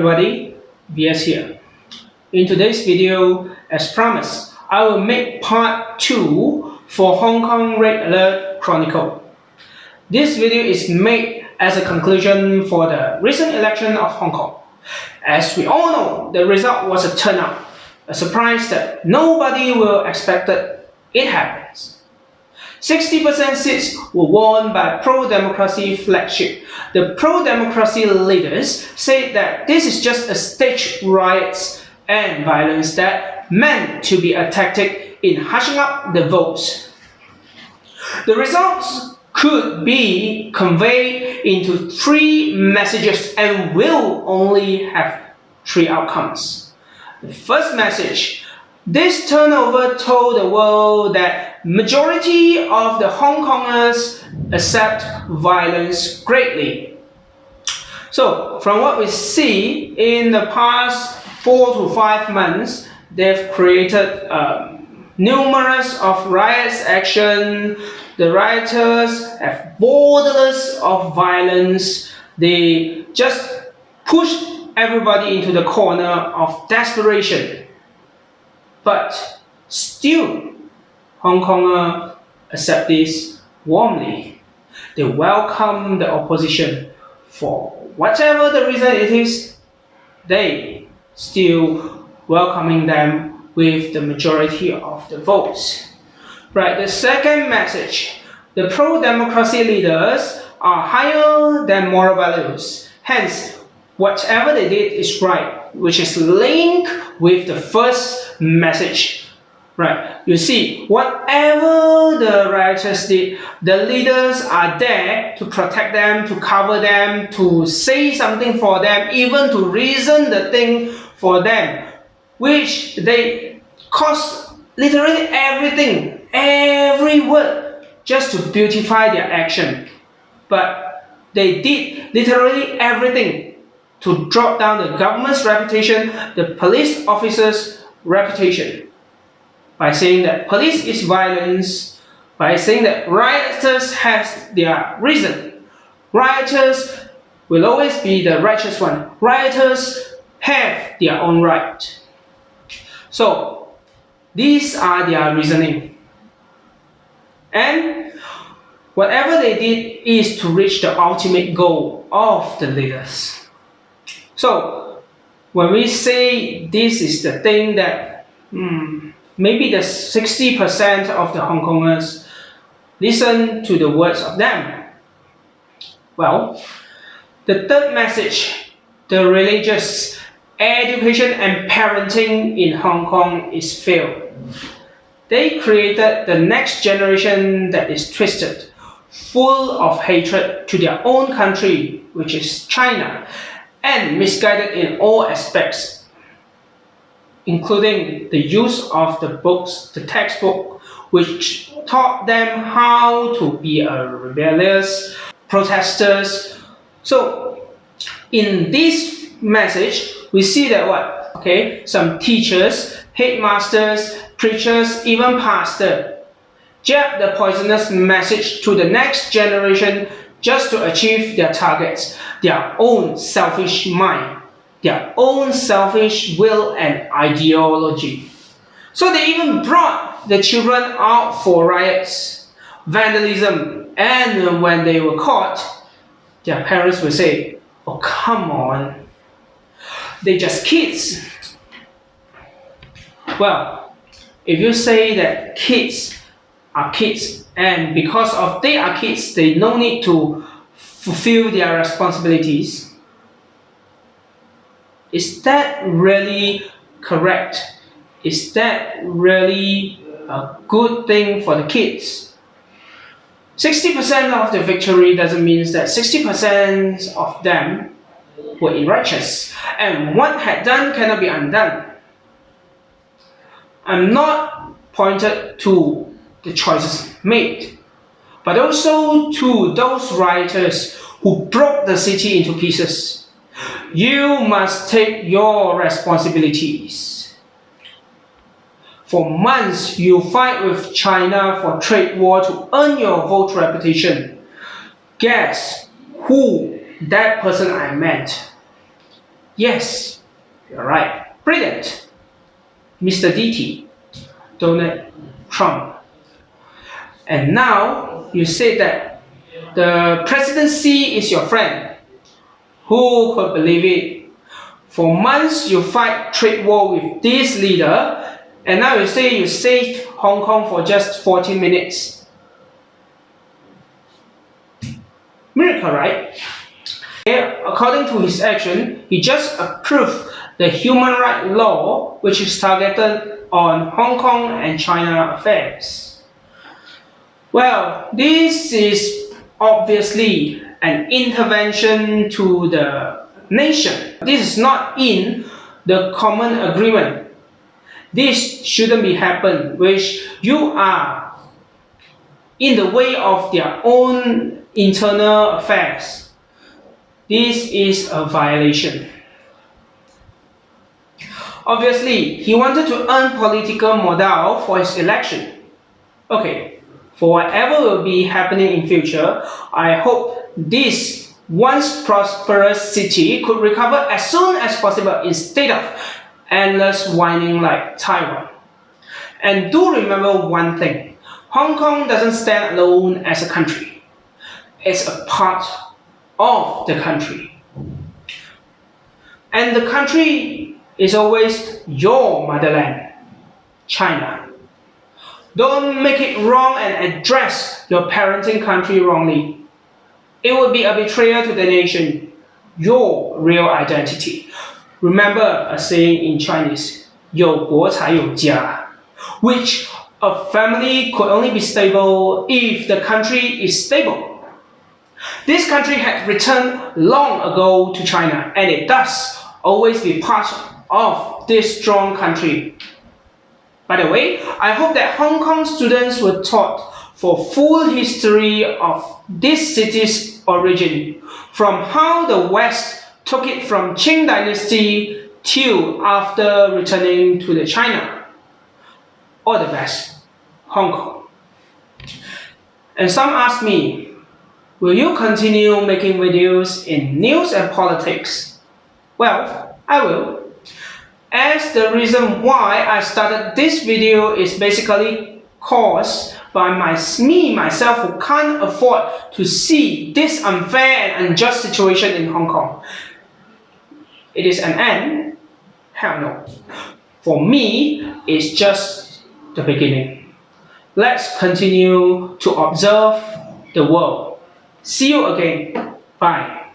everybody, VS here. In today's video, as promised, I will make part 2 for Hong Kong Red Alert Chronicle. This video is made as a conclusion for the recent election of Hong Kong. As we all know, the result was a turnout, a surprise that nobody will expect it happens. 60% seats were won by pro-democracy flagship. The pro-democracy leaders said that this is just a staged riots and violence that meant to be a tactic in hushing up the votes. The results could be conveyed into 3 messages and will only have 3 outcomes. The first message: this turnover told the world that majority of the Hong Kongers accept violence greatly. So, from what we see in the past 4 to 5 months, they've created numerous of riots action. The rioters have borderless of violence. They just push everybody into the corner of desperation. But still, Hong Kongers accept this warmly. They welcome the opposition. For whatever the reason it is, they still welcoming them with the majority of the votes. Right, the second message: the pro-democracy leaders are higher than moral values. Hence, whatever they did is right, which is linked with the first message. Right, you see, whatever the rioters did, the leaders are there to protect them, to cover them, to say something for them, even to reason the thing for them, which they cost literally everything, every word, just to beautify their action. But they did literally everything to drop down the government's reputation, the police officers' reputation, by saying that police is violence, by saying that rioters have their reason. Rioters will always be the righteous one. Rioters have their own right. So, these are their reasoning. And whatever they did is to reach the ultimate goal of the leaders. So, when we say this is the thing that maybe the 60% of the Hong Kongers listen to the words of them. Well, the third message: the religious education and parenting in Hong Kong is failed. They created the next generation that is twisted, full of hatred to their own country, which is China, and misguided in all aspects, including the use of the books, the textbook, which taught them how to be a rebellious protesters. So, in this message, we see that some teachers, headmasters, preachers, even pastors jab the poisonous message to the next generation just to achieve their targets, their own selfish mind, their own selfish will and ideology. So they even brought the children out for riots, vandalism, and when they were caught, their parents would say, "Oh, come on, they're just kids." Well, if you say that kids are kids, and because of they are kids, they no need to fulfill their responsibilities, is that really correct? Is that really a good thing for the kids? 60% of the victory doesn't mean that 60% of them were righteous, and what had done cannot be undone. I'm not pointed to the choices made, but also to those rioters who broke the city into pieces. You must take your responsibilities. For months, you fight with China for trade war to earn your vote reputation. Guess who that person I meant? Yes, you're right. Brilliant. Mr. DT, Donald Trump. And now you say that the presidency is your friend. Who could believe it? For months you fight trade war with this leader, and now you say you saved Hong Kong for just 40 minutes. Miracle, right? According to his action, he just approved the human rights law which is targeted on Hong Kong and China affairs. Well, this is obviously an intervention to the nation. This is not in the common agreement. This shouldn't be happen, which you are in the way of their own internal affairs. This is a violation. Obviously, he wanted to earn political modal for his election. Okay, for whatever will be happening in future, I hope this once prosperous city could recover as soon as possible instead of endless whining like Taiwan. And do remember one thing, Hong Kong doesn't stand alone as a country. It's a part of the country. And the country is always your motherland, China. Don't make it wrong and address your parenting country wrongly. It would be a betrayal to the nation, your real identity. Remember a saying in Chinese, 有国才有家, which a family could only be stable if the country is stable. This country had returned long ago to China, and it does always be part of this strong country. By the way, I hope that Hong Kong students were taught for full history of this city's origin, from how the West took it from Qing Dynasty till after returning to the China. All the best, Hong Kong. And some ask me, will you continue making videos in news and politics? Well, I will. As the reason why I started this video is basically caused by myself who can't afford to see this unfair and unjust situation in Hong Kong. It is an end? Hell no. For me, it's just the beginning. Let's continue to observe the world. See you again. Bye.